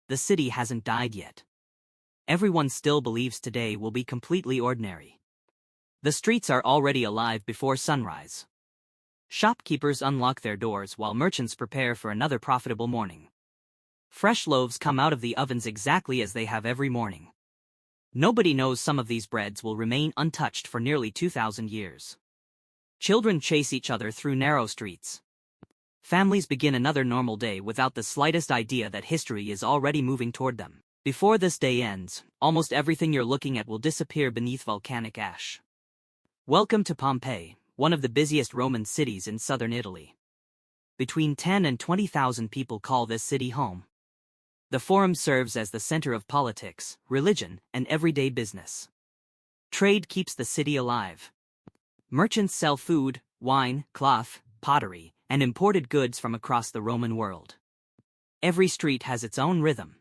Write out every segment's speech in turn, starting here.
the city hasn't died yet. Everyone still believes today will be completely ordinary. The streets are already alive before sunrise. Shopkeepers unlock their doors while merchants prepare for another profitable morning. Fresh loaves come out of the ovens exactly as they have every morning. Nobody knows some of these breads will remain untouched for nearly 2,000 years. Children chase each other through narrow streets. Families begin another normal day without the slightest idea that history is already moving toward them. Before this day ends, almost everything you're looking at will disappear beneath volcanic ash. Welcome to Pompeii, one of the busiest Roman cities in southern Italy. Between 10 and 20,000 people call this city home. The Forum serves as the center of politics, religion, and everyday business. Trade keeps the city alive. Merchants sell food, wine, cloth, pottery, and imported goods from across the Roman world. Every street has its own rhythm.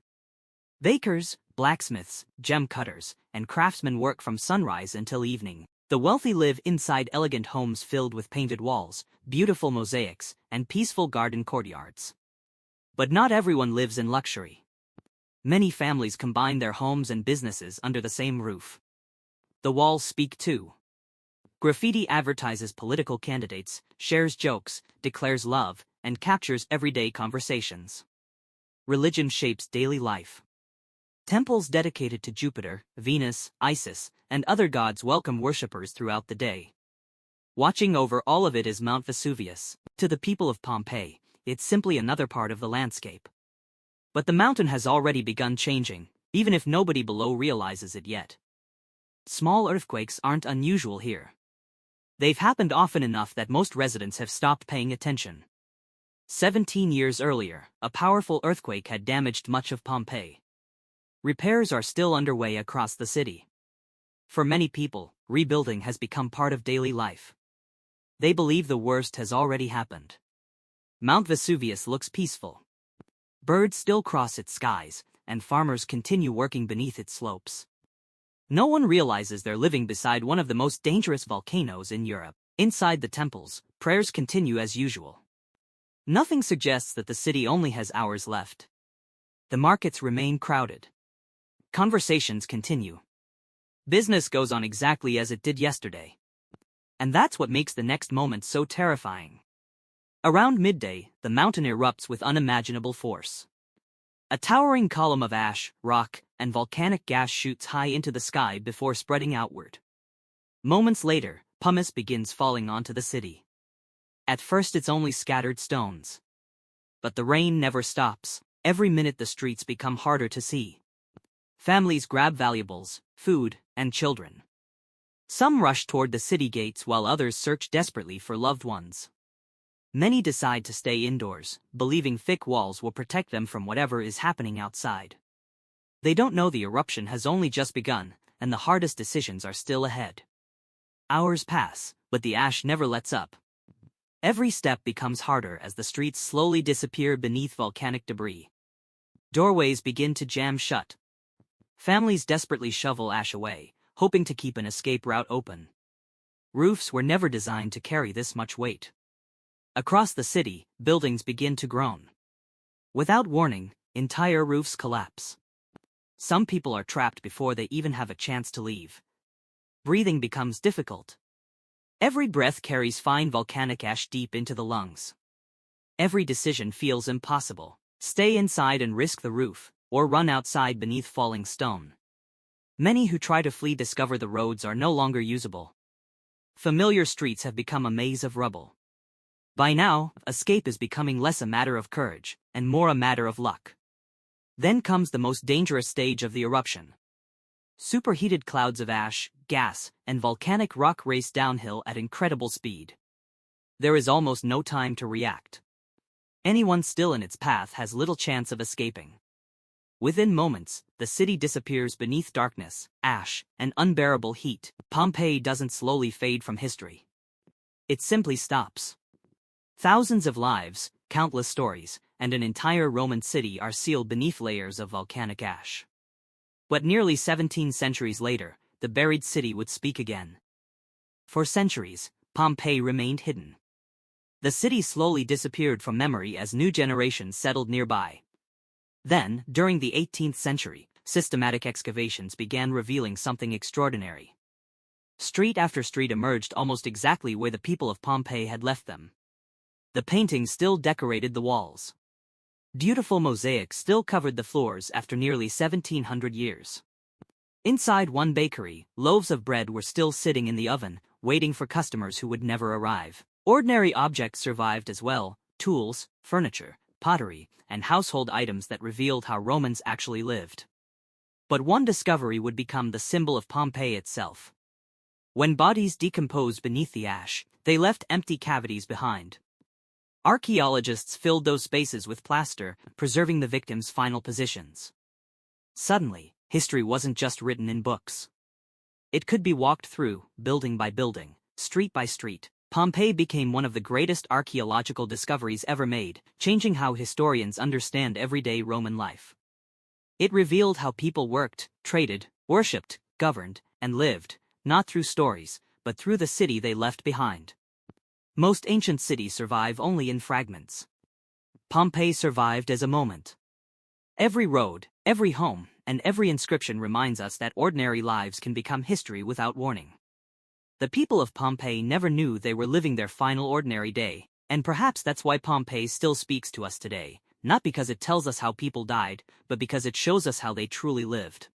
Bakers, blacksmiths, gem cutters, and craftsmen work from sunrise until evening. The wealthy live inside elegant homes filled with painted walls, beautiful mosaics, and peaceful garden courtyards. But not everyone lives in luxury. Many families combine their homes and businesses under the same roof. The walls speak too. Graffiti advertises political candidates, shares jokes, declares love, and captures everyday conversations. Religion shapes daily life. Temples dedicated to Jupiter, Venus, Isis, and other gods welcome worshippers throughout the day. Watching over all of it is Mount Vesuvius. To the people of Pompeii, it's simply another part of the landscape. But the mountain has already begun changing, even if nobody below realizes it yet. Small earthquakes aren't unusual here. They've happened often enough that most residents have stopped paying attention. 17 years earlier, a powerful earthquake had damaged much of Pompeii. Repairs are still underway across the city. For many people, rebuilding has become part of daily life. They believe the worst has already happened. Mount Vesuvius looks peaceful. Birds still cross its skies, and farmers continue working beneath its slopes. No one realizes they're living beside one of the most dangerous volcanoes in Europe. Inside the temples, prayers continue as usual. Nothing suggests that the city only has hours left. The markets remain crowded. Conversations continue. Business goes on exactly as it did yesterday. And that's what makes the next moment so terrifying. Around midday, the mountain erupts with unimaginable force. A towering column of ash, rock, and volcanic gas shoots high into the sky before spreading outward. Moments later, pumice begins falling onto the city. At first it's only scattered stones. But the rain never stops. Every minute the streets become harder to see. Families grab valuables, food, and children. Some rush toward the city gates while others search desperately for loved ones. Many decide to stay indoors, believing thick walls will protect them from whatever is happening outside. They don't know the eruption has only just begun, and the hardest decisions are still ahead. Hours pass, but the ash never lets up. Every step becomes harder as the streets slowly disappear beneath volcanic debris. Doorways begin to jam shut. Families desperately shovel ash away, hoping to keep an escape route open. Roofs were never designed to carry this much weight. Across the city, buildings begin to groan. Without warning, entire roofs collapse. Some people are trapped before they even have a chance to leave. Breathing becomes difficult. Every breath carries fine volcanic ash deep into the lungs. Every decision feels impossible. Stay inside and risk the roof, or run outside beneath falling stone. Many who try to flee discover the roads are no longer usable. Familiar streets have become a maze of rubble. By now, escape is becoming less a matter of courage, and more a matter of luck. Then comes the most dangerous stage of the eruption. Superheated clouds of ash, gas, and volcanic rock race downhill at incredible speed. There is almost no time to react. Anyone still in its path has little chance of escaping. Within moments, the city disappears beneath darkness, ash, and unbearable heat. Pompeii doesn't slowly fade from history. It simply stops. Thousands of lives, countless stories, and an entire Roman city are sealed beneath layers of volcanic ash. But nearly 17 centuries later, the buried city would speak again. For centuries, Pompeii remained hidden. The city slowly disappeared from memory as new generations settled nearby. Then, during the 18th century, systematic excavations began revealing something extraordinary. Street after street emerged almost exactly where the people of Pompeii had left them. The paintings still decorated the walls. Beautiful mosaics still covered the floors after nearly 1700 years. Inside one bakery, loaves of bread were still sitting in the oven, waiting for customers who would never arrive. Ordinary objects survived as well: tools, furniture, pottery, and household items that revealed how Romans actually lived. But one discovery would become the symbol of Pompeii itself. When bodies decomposed beneath the ash, they left empty cavities behind. Archaeologists filled those spaces with plaster, preserving the victims' final positions. Suddenly, history wasn't just written in books. It could be walked through, building by building, street by street. Pompeii became one of the greatest archaeological discoveries ever made, changing how historians understand everyday Roman life. It revealed how people worked, traded, worshipped, governed, and lived, not through stories, but through the city they left behind. Most ancient cities survive only in fragments. Pompeii survived as a moment. Every road, every home, and every inscription reminds us that ordinary lives can become history without warning. The people of Pompeii never knew they were living their final ordinary day, and perhaps that's why Pompeii still speaks to us today, not because it tells us how people died, but because it shows us how they truly lived.